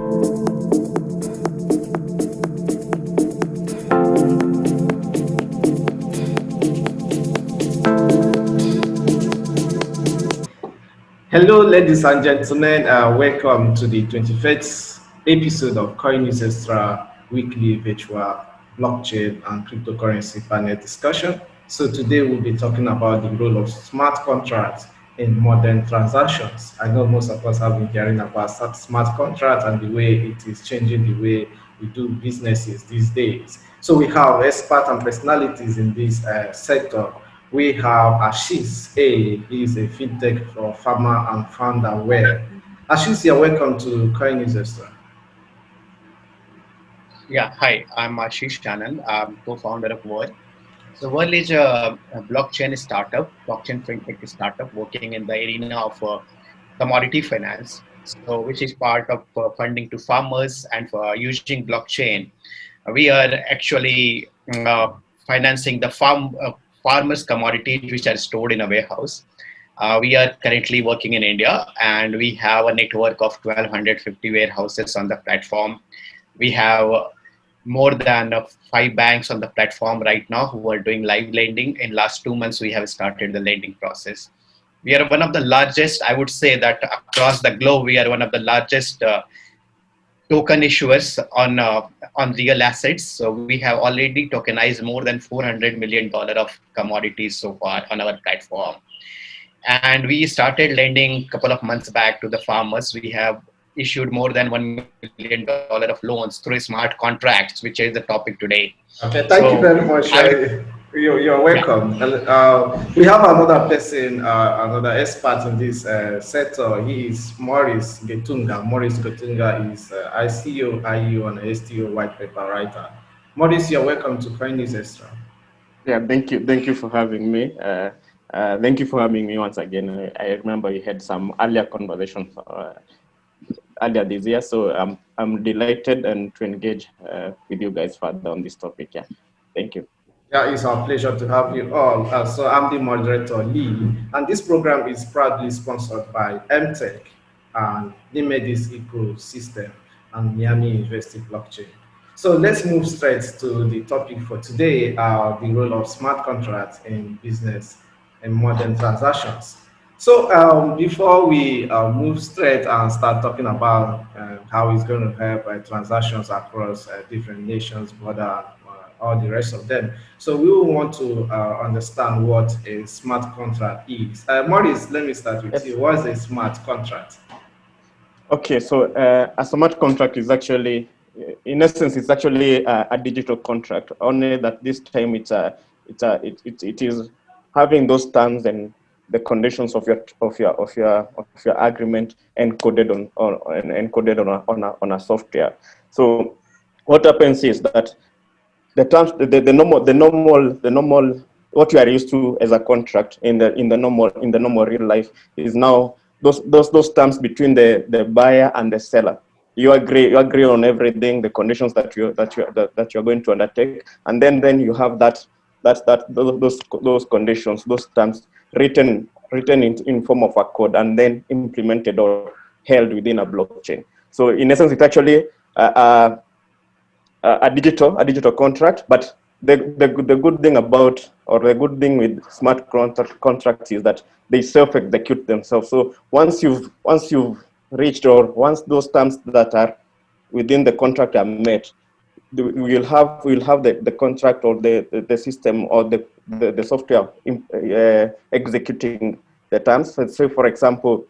Hello, ladies and gentlemen. Welcome to the 21st episode of Coin News Extra weekly virtual blockchain and cryptocurrency panel discussion. So, today we'll be talking about the role of smart contracts in modern transactions. I know most of us have been hearing about smart contracts and the way it is changing the way we do businesses these days. So, we have experts and personalities in this sector. We have Ashish A. He is a fintech for farmer and founder where. Ashish, you're welcome to Coin Investor. Yeah, hi, I'm Ashish Anand. I'm co-founder of Whirl. So Whirl is a blockchain startup, blockchain fintech startup working in the arena of commodity finance. So which is part of funding to farmers and for using blockchain. We are actually financing the farmers' commodities which are stored in a warehouse. We are currently working in India and we have a network of 1,250 warehouses on the platform. We have more than five banks on the platform right now who are doing live lending. In last 2 months, we have started the lending process. We are one of the largest, I would say that across the globe, we are one of the largest token issuers on real assets. So we have already tokenized more than $400 million of commodities so far on our platform. And we started lending a couple of months back to the farmers. We have issued more than $1 million of loans through smart contracts, which is the topic today. Okay, thank you So very much. I would, You're yeah. welcome. We have another person, another expert in this sector. He is Maurice Getunga. Maurice Getunga is ICO, IEO, and STO white paper writer. Maurice, you're welcome to Coin News Extra. Yeah, thank you for having me. Thank you for having me once again. I remember you had some earlier conversations earlier this year, so I'm delighted and to engage with you guys further on this topic. Yeah, thank you. Yeah, it's our pleasure to have you all. So I'm the moderator, Lee, and this program is proudly sponsored by MTech and Nimedis Ecosystem and Miami University Blockchain. So let's move straight to the topic for today, the role of smart contracts in business and modern transactions. So before we move straight and start talking about how it's going to help transactions across different nations, border, all the rest of them. So we will want to understand what a smart contract is. Maurice, let me start with Yes. you. What is a smart contract? Okay, so a smart contract is actually, in essence, it's actually a digital contract. Only that this time it is having those terms and the conditions of your agreement encoded on a software. So what happens is that the terms the normal what you are used to as a contract in the normal real life is now those terms between the buyer and the seller. You agree on everything, the conditions that you're going to undertake, and then you have those conditions, those terms written in form of a code and then implemented or held within a blockchain. So in essence, it's actually a digital contract. But the good thing about, or the good thing with smart contracts is that they self-execute themselves. So once you've reached, or once those terms that are within the contract are met, we'll have the contract, or the system, or the software executing the terms. So say, for example,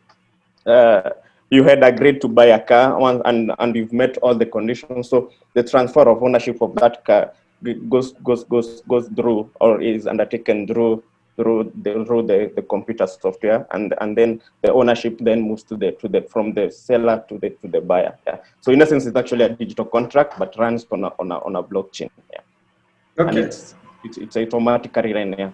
uh, you had agreed to buy a car and you've met all the conditions. So the transfer of ownership of that car goes through, or is undertaken through the computer software, and then the ownership then moves to the from the seller to the buyer. Yeah. So in essence, it's actually a digital contract, but runs on a blockchain. Yeah. And Okay, it's automatically run. Yeah.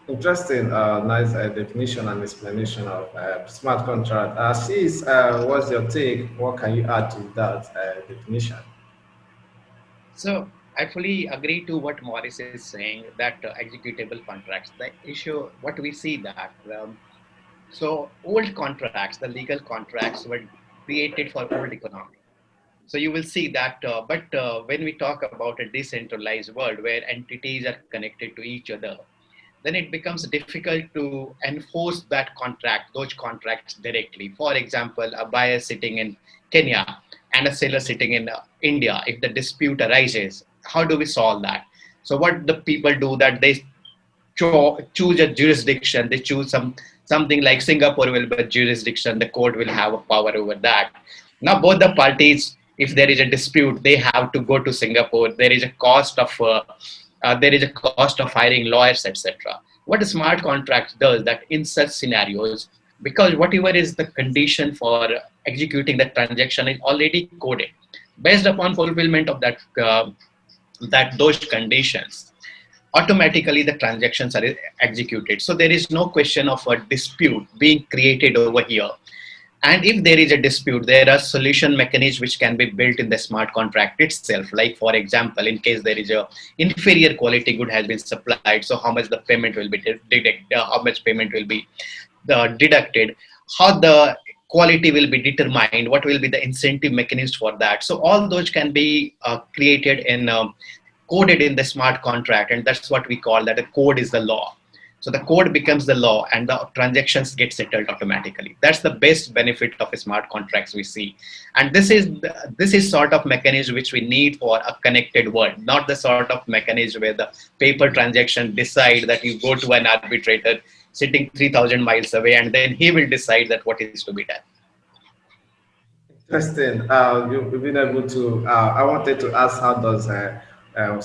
interesting. Nice definition and explanation of smart contract. Sis, what's your take? What can you add to that definition? So I fully agree to what Morris is saying that executable contracts. The issue, what we see that so old contracts, the legal contracts were created for old economy. So you will see that, but when we talk about a decentralized world where entities are connected to each other, then it becomes difficult to enforce those contracts directly. For example, a buyer sitting in Kenya and a seller sitting in India, if the dispute arises, how do we solve that? So what the people do that they choose a jurisdiction. They choose something like Singapore will be a jurisdiction. The court will have a power over that. Now both the parties, if there is a dispute, they have to go to Singapore. There is a cost of hiring lawyers, etc. What a smart contract does that in such scenarios, because whatever is the condition for executing the transaction is already coded, based upon fulfillment of that those conditions, automatically the transactions are executed. So there is no question of a dispute being created over here. And if there is a dispute, there are solution mechanisms which can be built in the smart contract itself. Like for example, in case there is a inferior quality good has been supplied, so how much the payment will be how much payment will be deducted, how the quality will be determined, what will be the incentive mechanism for that. So all those can be created in coded in the smart contract, and that's what we call that the code is the law. So the code becomes the law and the transactions get settled automatically. That's the best benefit of a smart contracts we see. And this is sort of mechanism which we need for a connected world, not the sort of mechanism where the paper transaction decide that you go to an arbitrator sitting 3,000 miles away and then he will decide that what is to be done. Interesting. You've been able to. I wanted to ask how does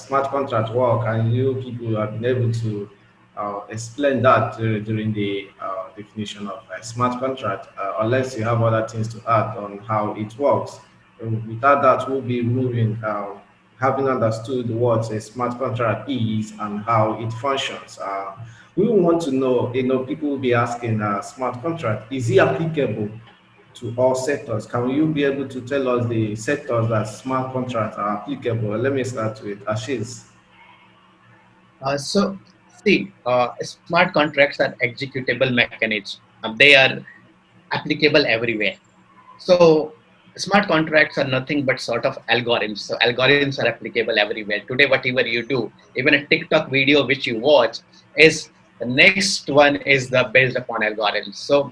smart contract work, and you people have been able to explain that during the definition of a smart contract. Unless you have other things to add on how it works. Without that, we'll be moving. Having understood what a smart contract is and how it functions. We want to know. People will be asking, smart contract, is it applicable to all sectors? Can you be able to tell us the sectors that smart contracts are applicable? Let me start with Ashish. So see, smart contracts are executable mechanisms. They are applicable everywhere. So smart contracts are nothing but sort of algorithms. So algorithms are applicable everywhere. Today, whatever you do, even a TikTok video which you watch is the next one is the based upon algorithms. So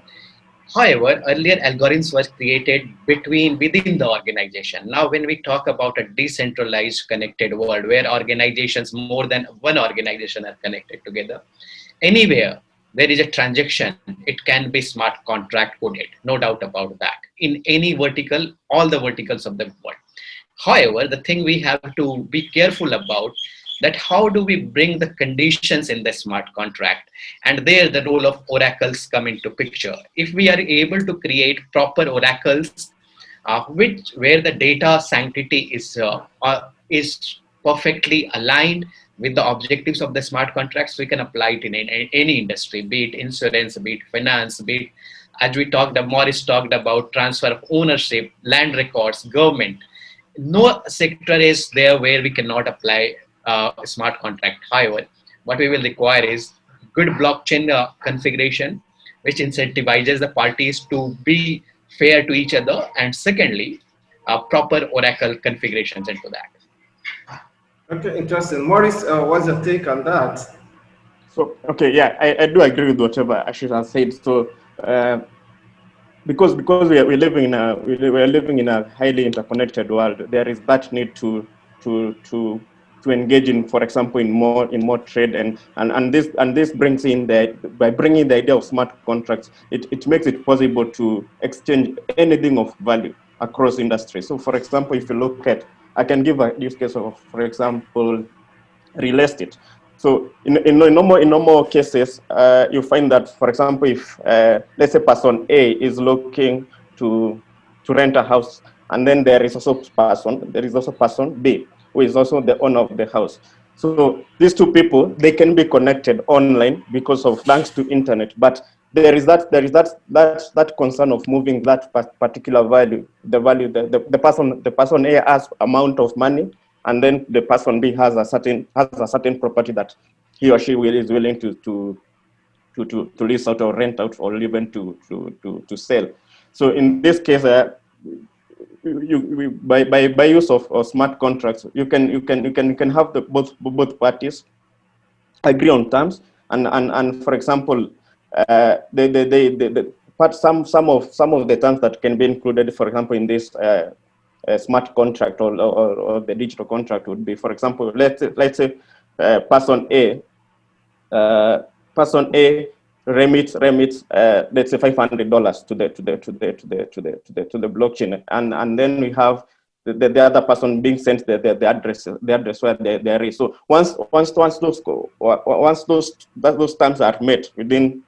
however, earlier algorithms were created within the organization. Now, when we talk about a decentralized connected world where organizations, more than one organization are connected together, anywhere there is a transaction, it can be smart contract coded, no doubt about that, in any vertical, all the verticals of the world. However, the thing we have to be careful about that how do we bring the conditions in the smart contract, and there the role of oracles come into picture. If we are able to create proper oracles which where the data sanctity is perfectly aligned with the objectives of the smart contracts, we can apply it in any industry, be it insurance, be it finance, be it, as we talked, Morris talked about transfer of ownership, land records, government. No sector is there where we cannot apply a smart contract. However, what we will require is good blockchain configuration, which incentivizes the parties to be fair to each other, and secondly, proper Oracle configurations into that. Okay, interesting. Maurice, what's your take on that? So, okay, yeah, I do agree with whatever Ashish has said. So, because we're living in a highly interconnected world, there is that need to engage in, for example, in more trade, and this brings in by bringing the idea of smart contracts, it makes it possible to exchange anything of value across industry. So, for example, if you look at, I can give a use case of, for example, real estate. So in normal cases, you find that, for example, if let's say person A is looking to rent a house, and then there is also person B who is also the owner of the house. So these two people, they can be connected online because of thanks to internet, but there is that concern of moving that particular value, the person A has amount of money, and then the person B has a certain property that he or she is willing to lease out or rent out or even to sell. So in this case, by use of smart contracts, you can have the both parties agree on terms, and for example, the part some of the terms that can be included, for example, in this smart contract or the digital contract would be, for example, let's say person A uh, person A remits let's say $500 to the blockchain, and then we have the other person being sent the address where there is. So once those terms are met within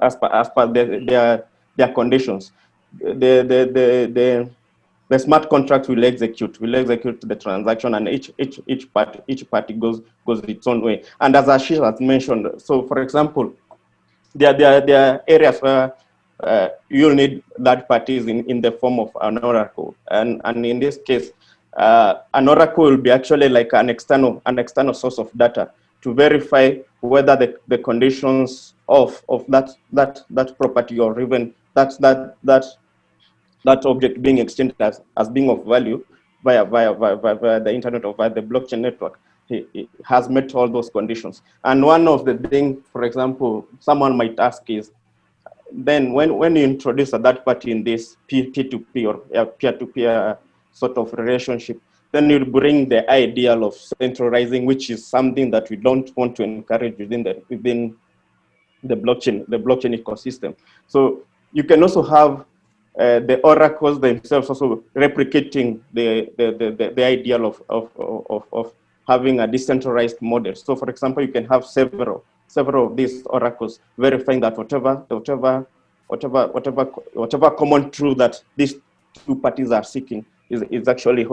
as per their conditions, the smart contract will execute the transaction, and each party goes its own way. And as Ashish has mentioned, so for example, there are areas where you'll need third parties in the form of an oracle, and in this case, an oracle will be actually like an external source of data to verify whether the conditions of that property, or even that object being exchanged as being of value via the internet or via the blockchain network, it has met all those conditions. And one of the things, for example, someone might ask is, then when you introduce a third party in this P2P or peer-to-peer sort of relationship, then you bring the ideal of centralizing, which is something that we don't want to encourage within the blockchain ecosystem. So you can also have the oracles themselves also replicating the ideal of having a decentralized model. So for example, you can have several of these oracles verifying that whatever common truth that these two parties are seeking is actually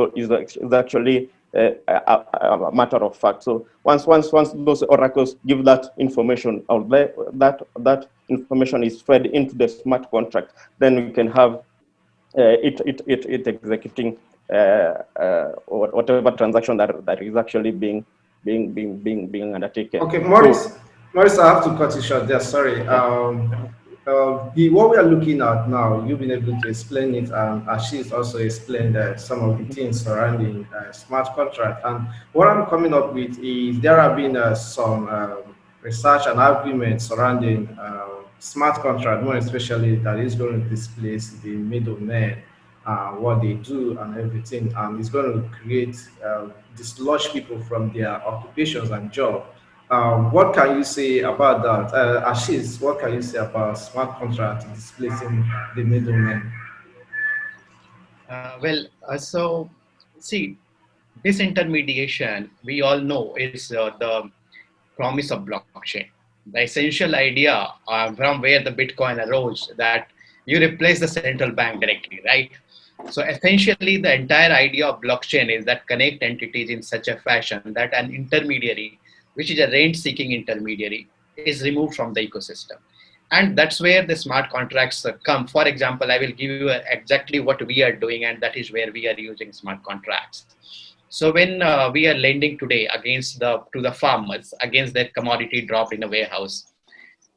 a matter of fact. So once those oracles give that information, or that information is fed into the smart contract, then we can have it executing whatever transaction that is actually being undertaken. Okay, Maurice, I have to cut you short there. Sorry. What we are looking at now, you've been able to explain it, and Ashish also explained some of the things surrounding smart contract. And what I'm coming up with is there have been some research and arguments surrounding smart contract, more especially that is going to displace the middlemen, what they do and everything, and it's going to create dislodge people from their occupations and job. What can you say about that, Ashish? What can you say about smart contract displacing the middlemen? So see, disintermediation, we all know, is the promise of blockchain. The essential idea from where the Bitcoin arose, that you replace the central bank directly, right? So essentially, the entire idea of blockchain is that connect entities in such a fashion that an intermediary, which is a rent-seeking intermediary, is removed from the ecosystem. And that's where the smart contracts come. For example, I will give you exactly what we are doing, and that is where we are using smart contracts. So when we are lending today to the farmers against their commodity dropped in a warehouse.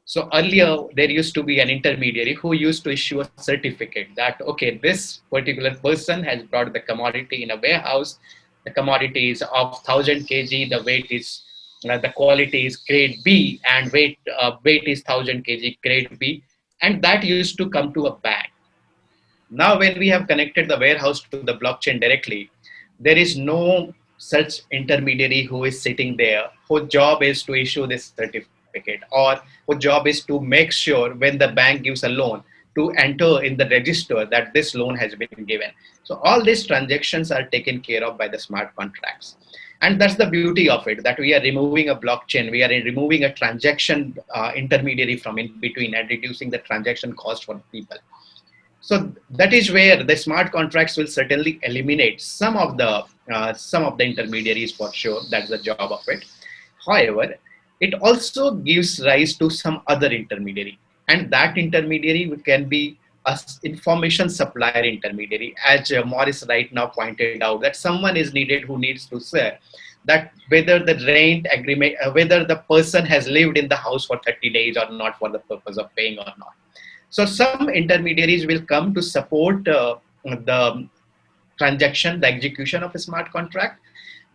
So earlier there used to be an intermediary who used to issue a certificate that, okay, this particular person has brought the commodity in a warehouse. The commodity is of 1,000 kg. The weight is the quality is grade B, and weight is 1,000 kg grade B, and that used to come to a bank. Now, when we have connected the warehouse to the blockchain directly, there is no such intermediary who is sitting there, whose job is to issue this certificate, or whose job is to make sure when the bank gives a loan to enter in the register that this loan has been given. So all these transactions are taken care of by the smart contracts. And that's the beauty of it, that we are removing a blockchain, we are removing a transaction intermediary from in between, and reducing the transaction cost for people. So that is where the smart contracts will certainly eliminate some of the intermediaries for sure. That's the job of it. However, it also gives rise to some other intermediary, and that intermediary can be a information supplier intermediary. As Morris right now pointed out, that someone is needed who needs to say that whether the rent agreement, whether the person has lived in the house for 30 days or not for the purpose of paying or not. So some intermediaries will come to support the transaction, the execution of a smart contract.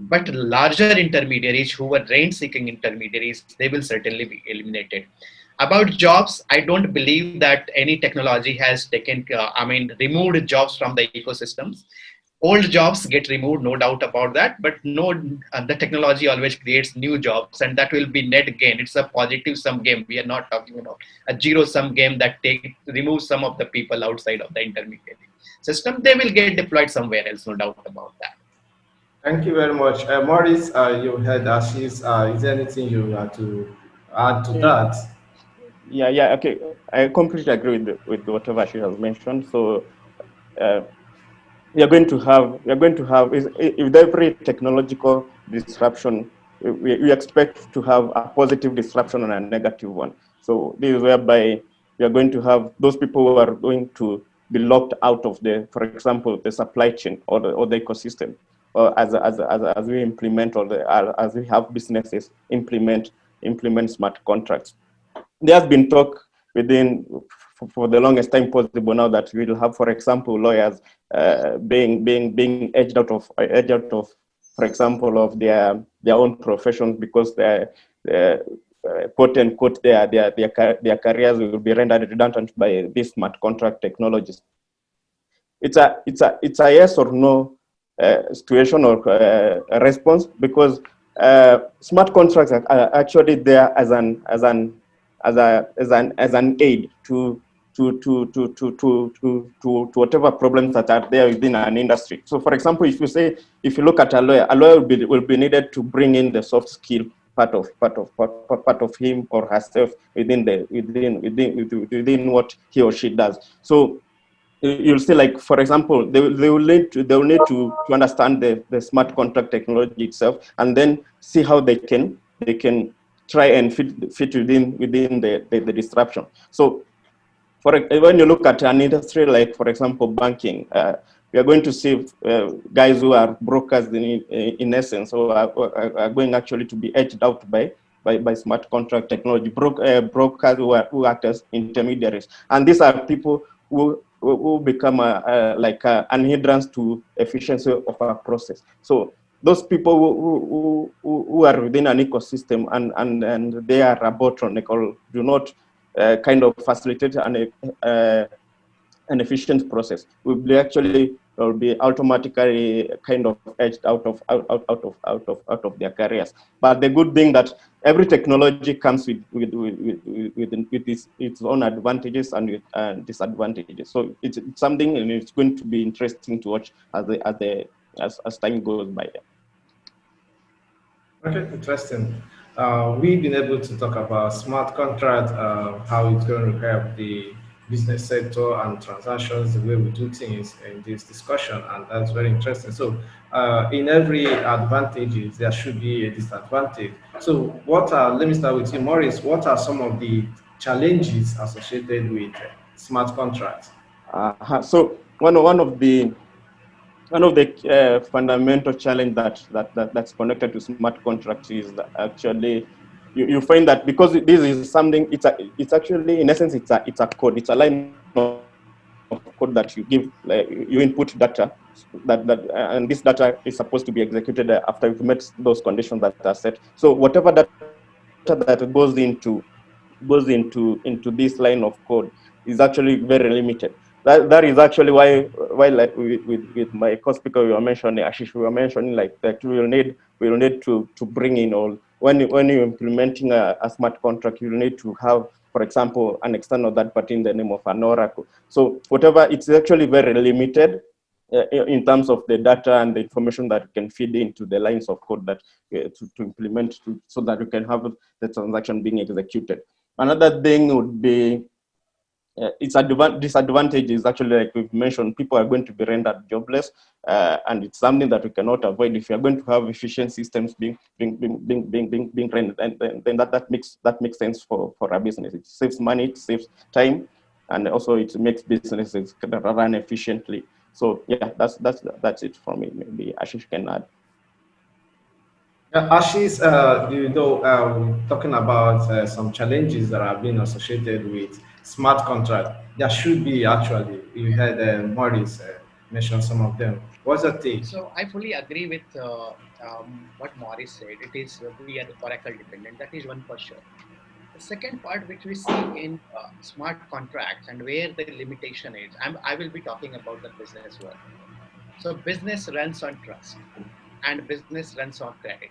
But larger intermediaries who were rent seeking intermediaries, they will certainly be eliminated. About jobs, I don't believe that any technology has taken, removed jobs from the ecosystems. Old jobs get removed, no doubt about that, but no, the technology always creates new jobs, and that will be net gain. It's a positive sum game. We are not talking about a zero sum game that removes some of the people outside of the intermediary system. They will get deployed somewhere else, no doubt about that. Thank you very much. Maurice, you heard Ashish. Is there anything you have to add to that? Yeah, okay. I completely agree with whatever she has mentioned. So uh, we are going to have is with every technological disruption, we expect to have a positive disruption and a negative one. So this is whereby we are going to have those people who are going to be locked out of for example, the supply chain or the ecosystem, or as we implement as we have businesses implement smart contracts. There has been talk within for the longest time possible now that we will have, for example, lawyers being edged out of, for example, of their own professions because quote unquote their careers will be rendered redundant by these smart contract technologies. It's a yes or no situation or a response, because smart contracts are actually there as an aid to whatever problems that are there within an industry. So, for example, if you look at a lawyer will be needed to bring in the soft skill part of him or herself within what he or she does. So you'll see, like, for example, they will need to understand the smart contract technology itself, and then see how they can try and fit within the disruption. So when you look at an industry like, for example, banking, we are going to see guys who are brokers in essence, who are going actually to be edged out by smart contract technology. Brokers who act as intermediaries, and these are people who become an hindrance to efficiency of our process. So those people who are within an ecosystem and they are a bottleneck or do not kind of facilitate an efficient process will be automatically kind of edged out of their careers. But the good thing that every technology comes with its own advantages and disadvantages. So it's something, and it's going to be interesting to watch as time goes by. Okay, interesting. We've been able to talk about smart contract, how it's going to help the business sector and transactions, the way we do things in this discussion, and that's very interesting. So, in every advantages, there should be a disadvantage. So, let me start with you, Maurice. What are some of the challenges associated with smart contracts? So one of the fundamental challenge that's connected to smart contracts is that actually you find that because this is something, it's actually, in essence, it's a code, it's a line of code that you give, like, you input data, and this data is supposed to be executed after you've met those conditions that are set. So whatever data that goes into this line of code is actually very limited. That is actually why like with my co-speaker we were mentioning, Ashish, we were mentioning, like, that we will need to bring in all, when you're implementing a smart contract, you'll need to have, for example, an external third party in the name of an oracle. So whatever, it's actually very limited in terms of the data and the information that can feed into the lines of code that to implement so that you can have the transaction being executed. Another thing would be its disadvantage is actually, like we've mentioned, people are going to be rendered jobless, and it's something that we cannot avoid if you are going to have efficient systems being rendered, and then that makes sense for a business. It saves money, it saves time, and also it makes businesses run efficiently. So yeah, that's it for me. Maybe Ashish can add. Ashish, talking about some challenges that have been associated with smart contract. There should be, actually. You had Maurice. mention some of them. What's your take? So I fully agree with what Morris said. It is we are Oracle dependent. That is one for sure. The second part, which we see in smart contracts and where the limitation is, I will be talking about the business world. So business runs on trust and business runs on credit.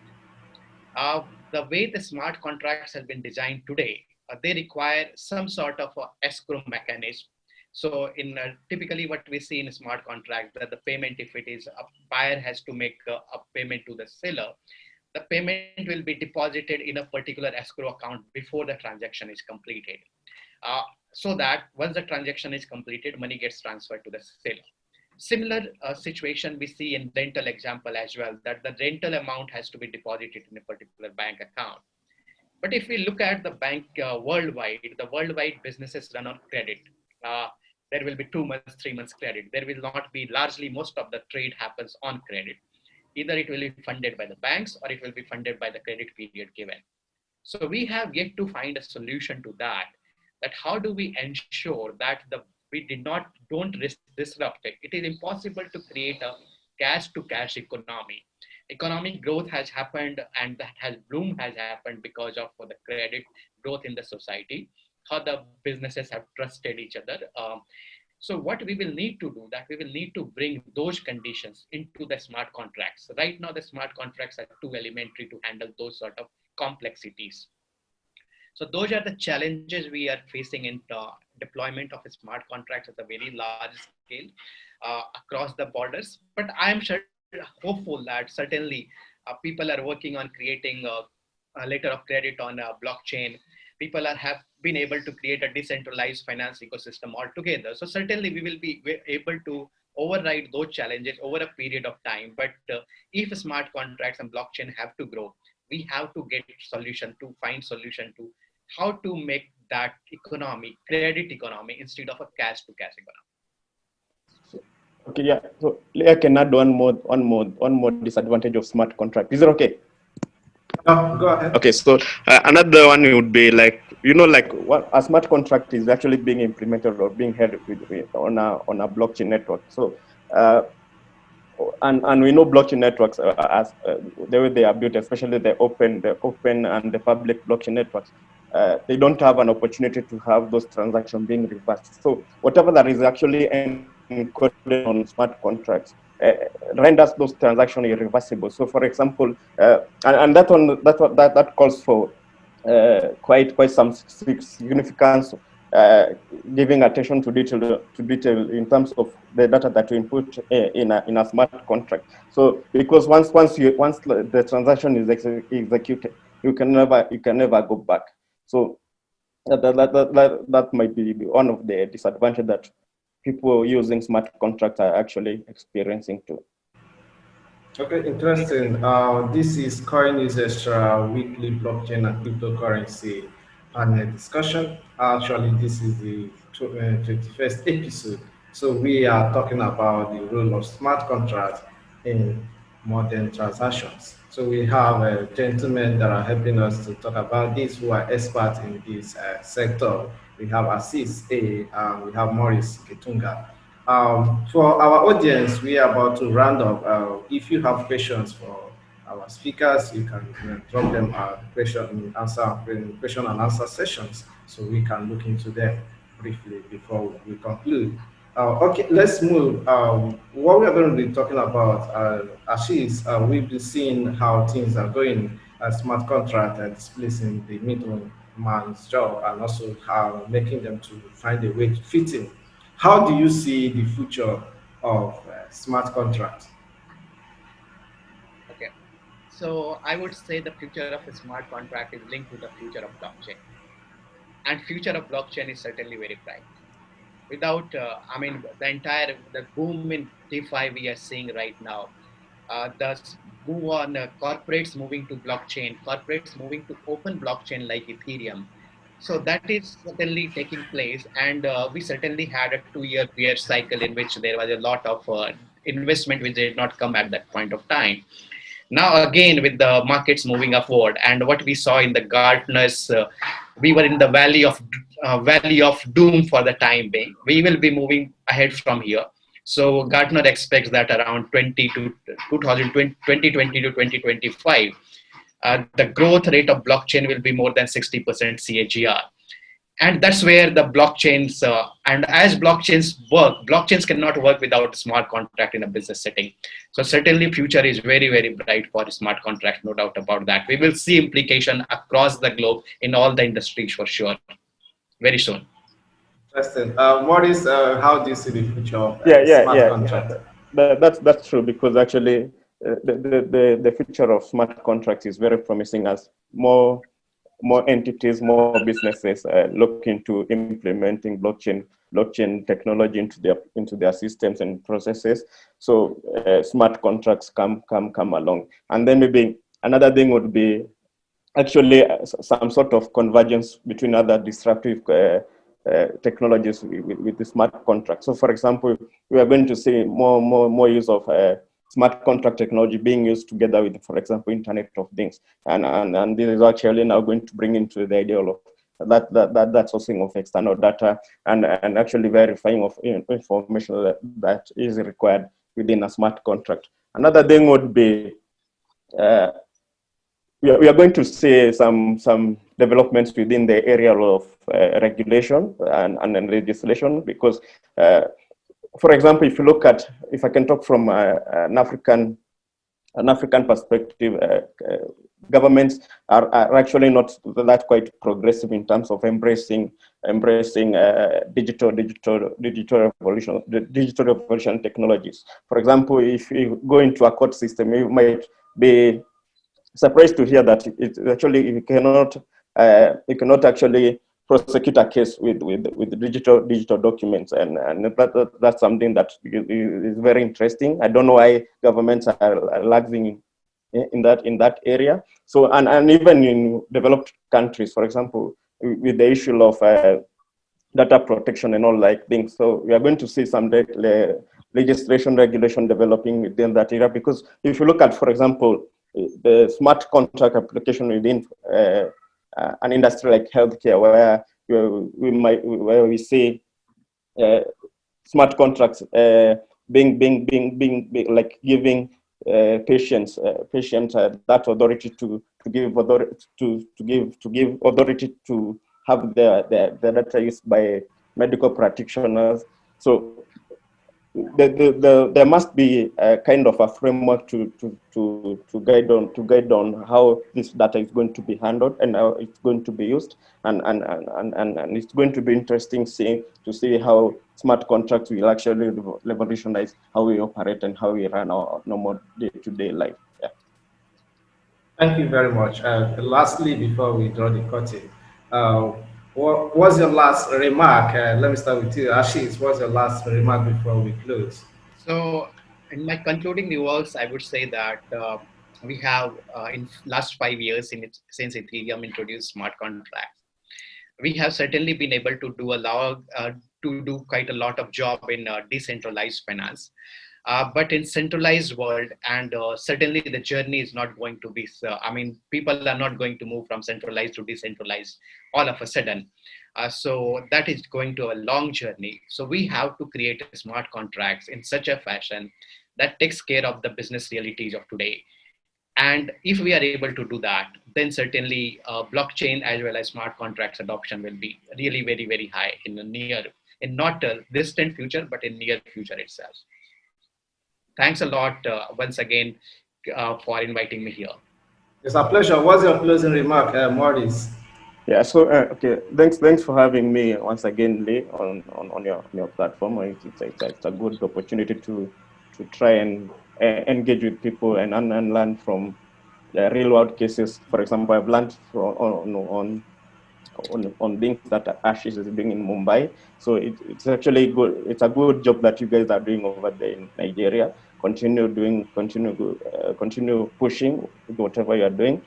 The way the smart contracts have been designed today, they require some sort of a escrow mechanism. So in typically what we see in a smart contract, that the payment, if it is a buyer has to make a payment to the seller, the payment will be deposited in a particular escrow account before the transaction is completed. Uh, so that once the transaction is completed, money gets transferred to the seller. Similar situation we see in rental example as well, that the rental amount has to be deposited in a particular bank account. But if we look at the bank worldwide, the worldwide businesses run on credit. Uh, there will be 2 months, 3 months credit. There will not be largely most of the trade happens on credit. Either it will be funded by the banks or it will be funded by the credit period given. So we have yet to find a solution to that. That how do we ensure that the we did not don't disrupt it? It is impossible to create a cash to cash economy. Economic growth has happened and that has bloom has happened because of the credit growth in the society. How the businesses have trusted each other. So what we will need to do that we will need to bring those conditions into the smart contracts. Right now, the smart contracts are too elementary to handle those sort of complexities. So those are the challenges we are facing in deployment of smart contracts at a very large scale across the borders. But I am hopeful that certainly people are working on creating a letter of credit on a blockchain. People have been able to create a decentralized finance ecosystem altogether. So certainly we will be able to override those challenges over a period of time. But if smart contracts and blockchain have to grow, we have to get solution to find solution to how to make that economy credit economy instead of a cash to cash economy. Okay, yeah. So I can add one more disadvantage of smart contract. Is it okay? Go ahead. Okay, so another one would be like, like what a smart contract is actually being implemented or being held on a blockchain network. So and we know blockchain networks as the way they are built, especially the open and the public blockchain networks. They don't have an opportunity to have those transactions being reversed. So whatever that is actually encoded on smart contracts renders those transactions irreversible. So, for example, and that calls for quite some significance, giving attention to detail in terms of the data that you input in a smart contract. So because once the transaction is executed, you can never go back. So that might be one of the disadvantages that people using smart contracts are actually experiencing too. Okay, interesting. This is Coin is Extra weekly blockchain and cryptocurrency panel discussion. Actually, this is the 21st episode. So we are talking about the role of smart contracts in modern transactions. So we have gentlemen that are helping us to talk about this who are experts in this sector. We have Assis A, and we have Morris Ketunga. For our audience, we are about to round up. If you have questions for our speakers, you can drop them a question and answer sessions, so we can look into them briefly before we conclude. Okay, let's move. What we are going to be talking about, Ashish, we've been seeing how things are going. Smart contract displacing the middleman's job and also how making them to find a way to fit in. How do you see the future of smart contracts? Okay. So I would say the future of a smart contract is linked to the future of blockchain. And future of blockchain is certainly very bright. Without, the boom in DeFi we are seeing right now, the move on corporates moving to blockchain, corporates moving to open blockchain like Ethereum. So that is certainly taking place, and we certainly had a 2-year bear cycle in which there was a lot of investment which did not come at that point of time. Now again, with the markets moving upward, and what we saw in the Gartner's, we were in the valley of doom for the time being. We will be moving ahead from here. So Gartner expects that around 2020 to 2025, the growth rate of blockchain will be more than 60% CAGR. And that's where the blockchains, and as blockchains cannot work without a smart contract in a business setting. So certainly future is very, very bright for smart contracts, no doubt about that. We will see implication across the globe in all the industries for sure, very soon. Interesting. What is how do you see the future of Yeah, yeah, smart yeah. contract? That's true because actually the future of smart contracts is very promising as more entities, more businesses look into implementing blockchain technology into their systems and processes. So smart contracts come along, and then maybe another thing would be actually some sort of convergence between other disruptive technologies with the smart contract. So, for example, we are going to see more use of smart contract technology being used together with, for example, Internet of Things, and this is actually now going to bring into the idea of that sourcing of external data and actually verifying of information that is required within a smart contract. Another thing would be uh, we are going to see some developments within the area of regulation and legislation because, for example, if you look at, if I can talk from an African perspective, governments are actually not that quite progressive in terms of embracing digital revolution technologies. For example, if you go into a court system, you might be surprised to hear that it actually you cannot actually prosecute a case with digital documents, and that's something that is very interesting. I don't know why governments are lagging in that area. So and even in developed countries, for example, with the issue of data protection and all like things. So we are going to see some legislation regulation developing within that area because if you look at, for example, the smart contract application within an industry like healthcare, where we see smart contracts being like giving patients that authority to give authority to have their data used by medical practitioners. So there must be a kind of a framework to guide on how this data is going to be handled and how it's going to be used, and it's going to be interesting to see how smart contracts will actually revolutionize how we operate and how we run our normal day-to-day life. Yeah. Thank you very much. Lastly, before we draw the curtain, uh, what was your last remark? Let me start with you, Ashish. What's your last remark before we close? So, in my concluding remarks, I would say that we have in last 5 years since Ethereum introduced smart contracts, we have certainly been able to do quite a lot of job in decentralized finance. But in centralized world, and certainly the journey is not going to be. I mean, people are not going to move from centralized to decentralized all of a sudden. So that is going to a long journey. So we have to create smart contracts in such a fashion that takes care of the business realities of today. And if we are able to do that, then certainly blockchain as well as smart contracts adoption will be really very, very high in not a distant future, but in near future itself. Thanks a lot once again for inviting me here. It's a pleasure. What's your closing remark, Maurice? Yeah, so okay, thanks for having me once again, Lee, on your platform. It's a good opportunity to try and engage with people and learn from real world cases. For example, I've learned on things that Ashish is doing in Mumbai. So it's actually good. It's a good job that you guys are doing over there in Nigeria. Continue pushing whatever you are doing.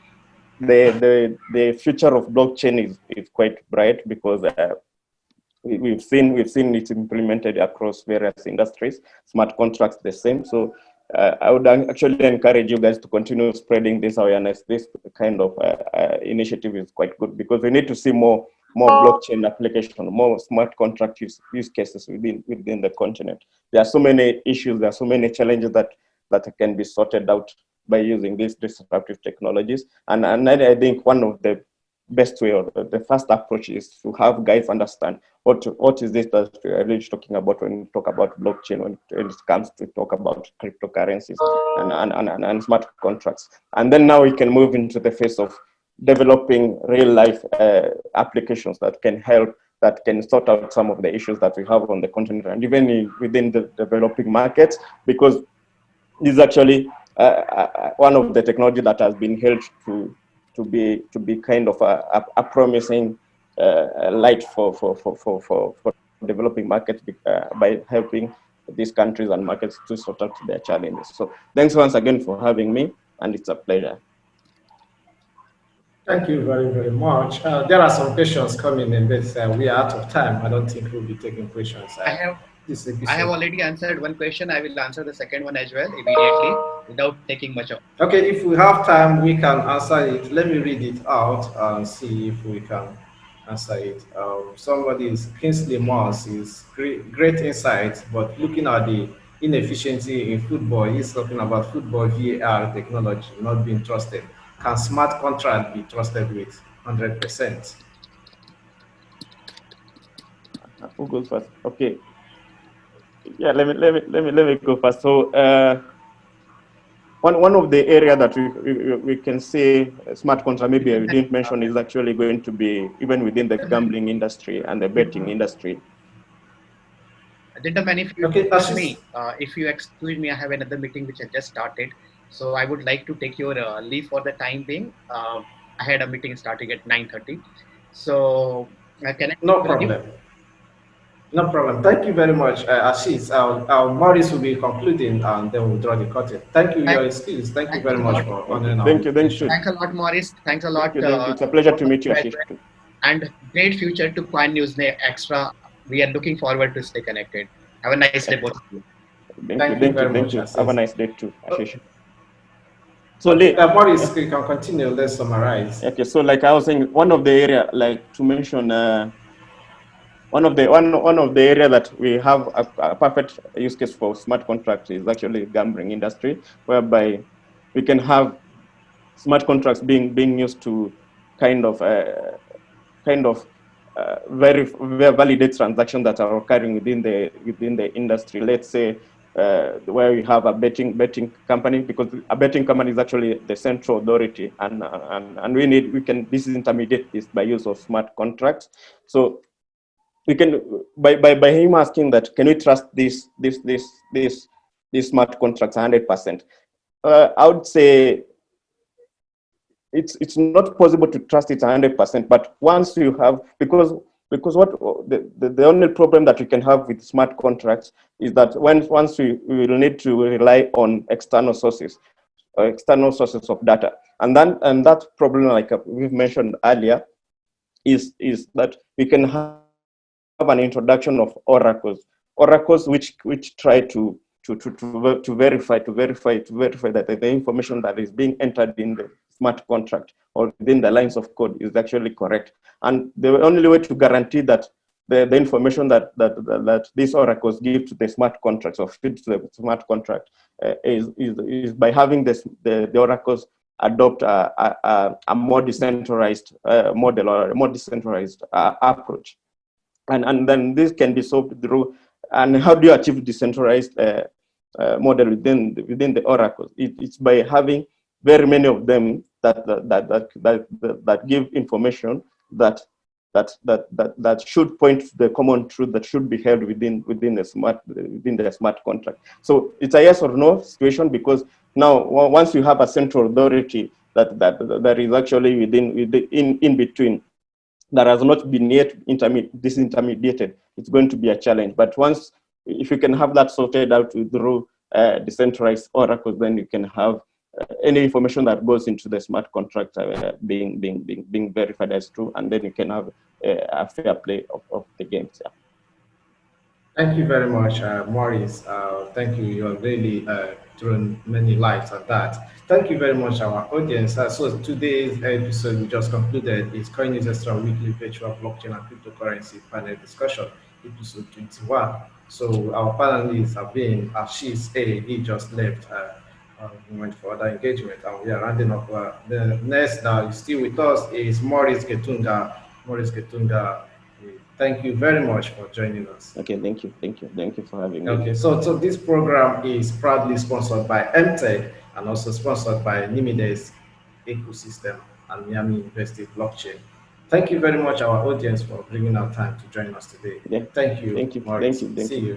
The future of blockchain is quite bright because we've seen it implemented across various industries. Smart contracts the same. So I would actually encourage you guys to continue spreading this awareness. This kind of initiative is quite good because we need to see more blockchain application, more smart contract use cases within the continent. there are so many issues, there are so many challenges that can be sorted out by using these disruptive technologies. And I think one of the best way, or the first approach, is to have guys understand what is this that we are really talking about when we talk about blockchain, when it comes to talk about cryptocurrencies and smart contracts. And then now we can move into the phase of developing real life applications that can help, that can sort out some of the issues that we have on the continent and even within the developing markets, because this is actually one of the technology that has been held to be kind of a promising light for developing markets by helping these countries and markets to sort out their challenges. So thanks once again for having me, and it's a pleasure. Thank you very, very much. There are some questions coming in, but we are out of time. I don't think we'll be taking questions I have this I have episode. already answered one question. I will answer the second one as well immediately without taking much of. Okay, if we have time, we can answer it. Let me read it out and see if we can answer it. Somebody is Kingsley Moss is great insight, but looking at the inefficiency in football, he's talking about football VAR technology not being trusted. Can smart contract be trusted with 100%? Who goes first? Okay. Yeah, let me go first. So one of the area that we can say smart contract, maybe we didn't mention, is actually going to be even within the gambling industry and the betting industry. Gentlemen, if you Okay, excuse Ashish. me, if you excuse me, I have another meeting which I just started. So I would like to take your leave for the time being. I had a meeting starting at 9:30. So can I take No your leave? problem. No problem. Thank you very much, Ashish. Maurice will be concluding and then we'll draw the curtain. Thank you, Thank, your skills. Thank you thanks very a much lot. for Okay. honoring our Thank you. invitation. Thanks a lot, Maurice. Thanks a lot. Thank you. It's a pleasure to both of meet you, you as Ashish. well. And great future to Quine News Extra. We are looking forward to stay connected. Have a nice day, both of you. Thank you very much, Have a Ashish. nice day too, Ashish. So, Lee, Maurice, you can continue. Let's summarize. okay. So, like I was saying, one of the area, like to mention, one of the area that we have a perfect use case for smart contracts is actually gambling industry, whereby we can have smart contracts being used to kind of very validate transactions that are occurring within the industry. Let's say where we have a betting company, because a betting company is actually the central authority, and we can disintermediate this by use of smart contracts. So we can by him asking that, can we trust these smart contracts 100%? I would say it's not possible to trust it 100%. But once you have, because what the only problem that we can have with smart contracts is that once we will need to rely on external sources of data, and that problem, like we've mentioned earlier, is that we can have an introduction of oracles which try to verify that the information that is being entered in the smart contract or within the lines of code is actually correct. And the only way to guarantee that the information that these oracles give to the smart contracts or feed to the smart contract is by having the oracles adopt a more decentralized model or a more decentralized approach. And then this can be solved through, and how do you achieve decentralized model within the oracles? It's by having very many of them that give information that should point to the common truth that should be held within the smart contract. So it's a yes or no situation, because now once you have a central authority that is actually in between, that has not been yet disintermediated, it's going to be a challenge. But once, if you can have that sorted out through decentralized oracles, then you can have any information that goes into the smart contract being verified as true, and then you can have a fair play of the games. Yeah. Thank you very much, Maurice. Thank you. You have really thrown many lights on that. Thank you very much, our audience. So today's episode we just concluded is CoinExtra Weekly Virtual Blockchain and Cryptocurrency Panel Discussion, episode 21. So our panelists have been Ashish A. He just left. We went for other engagement, and we are rounding up. The next that is still with us is Maurice Getunga. Maurice Getunga, thank you very much for joining us. Okay, thank you for having me. Okay, so this program is proudly sponsored by MTech and also sponsored by Nimides Ecosystem and Miami University Blockchain. Thank you very much, our audience, for bringing out time to join us today. Yeah. Thank you, Thank you. Maurice. Thank you. See you.